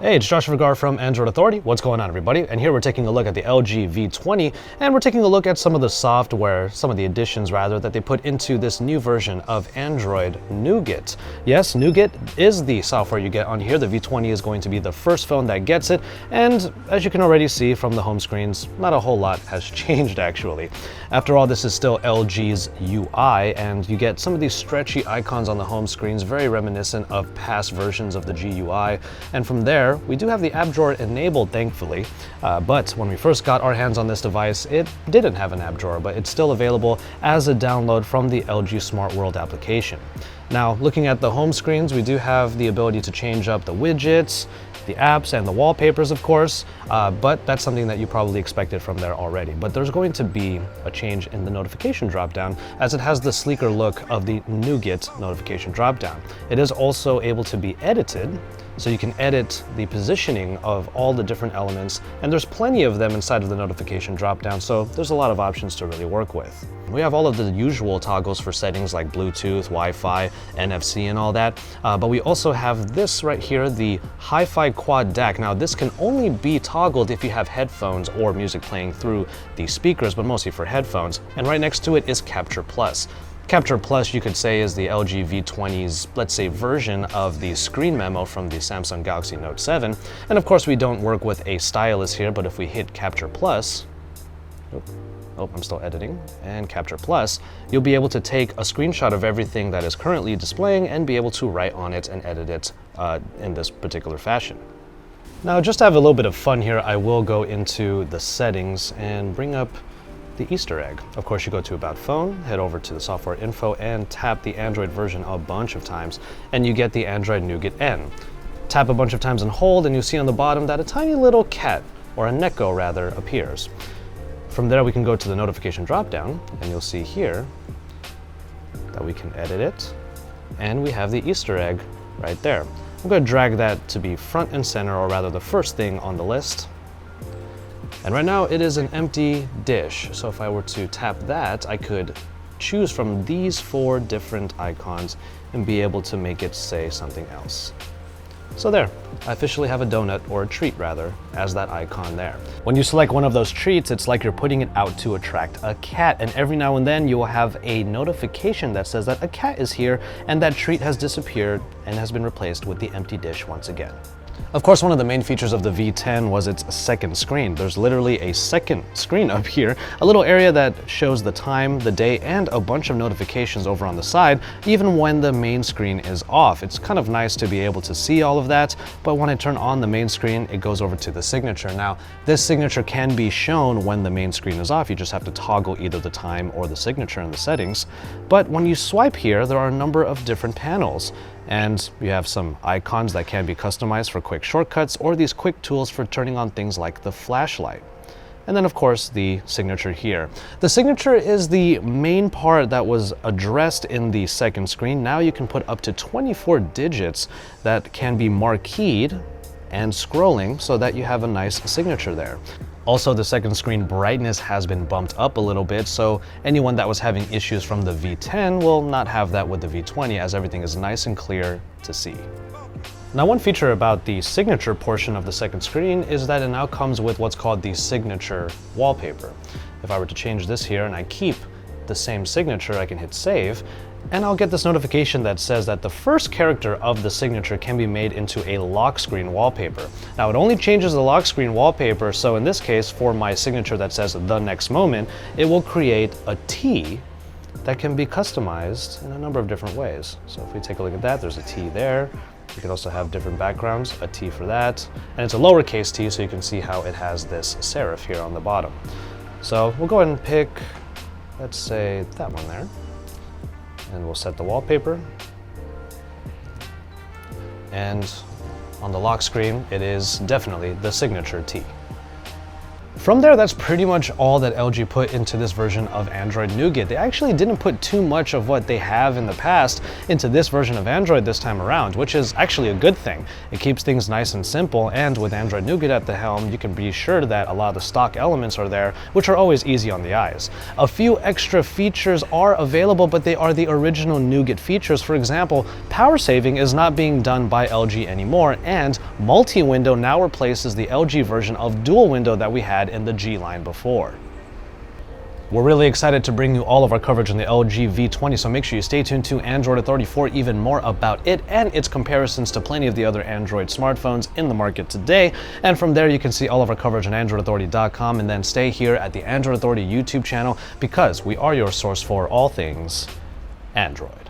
Hey, it's Josh Vergara from Android Authority. What's going on, everybody? And here we're taking a look at the LG V20, and we're taking a look at some of the software, some of the additions rather, that they put into this new version of Android Nougat. Yes, Nougat is the software you get on here. The V20 is going to be the first phone that gets it, and as you can already see from the home screens, not a whole lot has changed actually. After all, this is still LG's UI, and you get some of these stretchy icons on the home screens, very reminiscent of past versions of the GUI, and from there, we do have the app drawer enabled, thankfully, but when we first got our hands on this device, it didn't have an app drawer, but it's still available as a download from the LG Smart World application. Now, looking at the home screens, we do have the ability to change up the widgets, the apps, and the wallpapers, of course, but that's something that you probably expected from there already. But there's going to be a change in the notification dropdown, as it has the sleeker look of the Nougat notification dropdown. It is also able to be edited, so you can edit the positioning of all the different elements, and there's plenty of them inside of the notification dropdown, so there's a lot of options to really work with. We have all of the usual toggles for settings like Bluetooth, Wi-Fi, NFC, and all that, but we also have this right here, the Hi-Fi Quad DAC. Now, this can only be toggled if you have headphones or music playing through the speakers, but mostly for headphones. And right next to it is Capture Plus. Capture Plus, you could say, is the LG V20's, let's say, version of the screen memo from the Samsung Galaxy Note 7. And of course, we don't work with a stylus here, but if we hit Capture Plus, I'm still editing, and Capture Plus, you'll be able to take a screenshot of everything that is currently displaying and be able to write on it and edit it in this particular fashion. Now, just to have a little bit of fun here, I will go into the settings and bring up the Easter egg. Of course, you go to About Phone, head over to the software info, and tap the Android version a bunch of times, and you get the Android Nougat N. Tap a bunch of times and hold, and you see on the bottom that a tiny little cat, or a neko rather, appears. From there, we can go to the notification dropdown, and you'll see here that we can edit it, and we have the Easter egg right there. I'm going to drag that to be front and center, or rather the first thing on the list. And right now it is an empty dish. So if I were to tap that, I could choose from these 4 different icons and be able to make it say something else. So there, I officially have a donut, or a treat rather, as that icon there. When you select one of those treats, it's like you're putting it out to attract a cat, and every now and then you will have a notification that says that a cat is here and that treat has disappeared and has been replaced with the empty dish once again. Of course, one of the main features of the V10 was its second screen. There's literally a second screen up here, a little area that shows the time, the day, and a bunch of notifications over on the side, even when the main screen is off. It's kind of nice to be able to see all of that, but when I turn on the main screen, it goes over to the signature. Now, this signature can be shown when the main screen is off. You just have to toggle either the time or the signature in the settings. But when you swipe here, there are a number of different panels. And you have some icons that can be customized for quick shortcuts, or these quick tools for turning on things like the flashlight. And then, of course, the signature here. The signature is the main part that was addressed in the second screen. Now you can put up to 24 digits that can be marqueed and scrolling so that you have a nice signature there. Also, the second screen brightness has been bumped up a little bit, so anyone that was having issues from the V10 will not have that with the V20, as everything is nice and clear to see. Now, one feature about the signature portion of the second screen is that it now comes with what's called the signature wallpaper. If I were to change this here and I keep the same signature, I can hit save, and I'll get this notification that says that the first character of the signature can be made into a lock screen wallpaper. Now, it only changes the lock screen wallpaper, so in this case, for my signature that says the next moment, it will create a T that can be customized in a number of different ways. So if we take a look at that, there's a T there. You can also have different backgrounds, a T for that, and it's a lowercase t, so you can see how it has this serif here on the bottom. So we'll go ahead and pick, let's say, that one there. And we'll set the wallpaper. And on the lock screen, it is definitely the signature T. From there, that's pretty much all that LG put into this version of Android Nougat. They actually didn't put too much of what they have in the past into this version of Android this time around, which is actually a good thing. It keeps things nice and simple, and with Android Nougat at the helm, you can be sure that a lot of the stock elements are there, which are always easy on the eyes. A few extra features are available, but they are the original Nougat features. For example, power saving is not being done by LG anymore, and multi-window now replaces the LG version of dual window that we had in the G line before. We're really excited to bring you all of our coverage on the LG V20, so make sure you stay tuned to Android Authority for even more about it and its comparisons to plenty of the other Android smartphones in the market today. And from there, you can see all of our coverage on AndroidAuthority.com, and then stay here at the Android Authority YouTube channel because we are your source for all things Android.